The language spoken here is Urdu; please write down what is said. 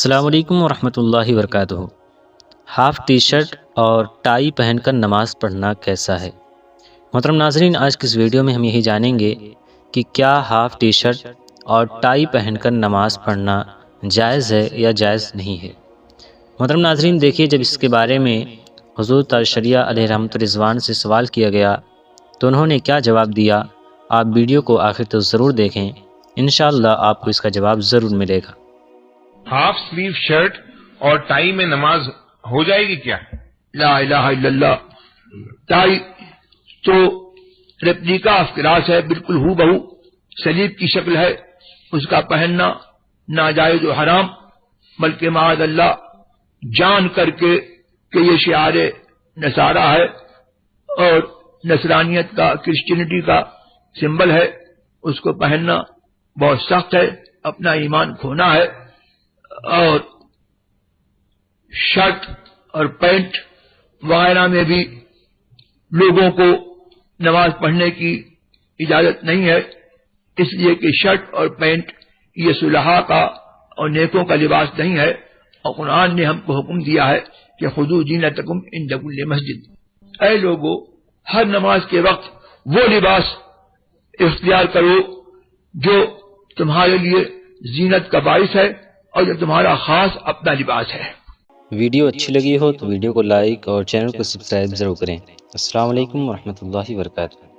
السلام علیکم ورحمۃ اللہ وبرکاتہ۔ ہاف ٹی شرٹ اور ٹائی پہن کر نماز پڑھنا کیسا ہے؟ محترم ناظرین، آج کی اس ویڈیو میں ہم یہی جانیں گے کہ کیا ہاف ٹی شرٹ اور ٹائی پہن کر نماز پڑھنا جائز ہے یا جائز نہیں ہے۔ محترم ناظرین دیکھیے، جب اس کے بارے میں حضور تاج شریعہ علیہ رحمۃ رضوان سے سوال کیا گیا تو انہوں نے کیا جواب دیا، آپ ویڈیو کو آخر تک ضرور دیکھیں، انشاءاللہ آپ کو اس کا جواب ضرور ملے گا۔ ہاف سلیو شرٹ اور ٹائی میں نماز ہو جائے گی کیا؟ لا الہ الا اللہ۔ ٹائی تو ریپلیکا آف کلاس ہے، بالکل ہو بہو سلیب کی شکل ہے، اس کا پہننا ناجائز و حرام، بلکہ معاذ اللہ جان کر کے کہ یہ شعار نصارہ ہے اور نصرانیت کا، کرسچینٹی کا سمبل ہے، اس کو پہننا بہت سخت ہے، اپنا ایمان کھونا ہے۔ اور شرٹ اور پینٹ وغیرہ میں بھی لوگوں کو نماز پڑھنے کی اجازت نہیں ہے، اس لیے کہ شرٹ اور پینٹ یہ صلحاء کا اور نیکوں کا لباس نہیں ہے، اور قرآن نے ہم کو حکم دیا ہے کہ خذوا زینتکم عند کل مسجد۔ اے لوگو، ہر نماز کے وقت وہ لباس اختیار کرو جو تمہارے لیے زینت کا باعث ہے اور جو تمہارا خاص اپنا لباس ہے۔ ویڈیو اچھی لگی ہو تو ویڈیو کو لائک اور چینل کو سبسکرائب ضرور کریں۔ السلام علیکم ورحمۃ اللہ وبرکاتہ۔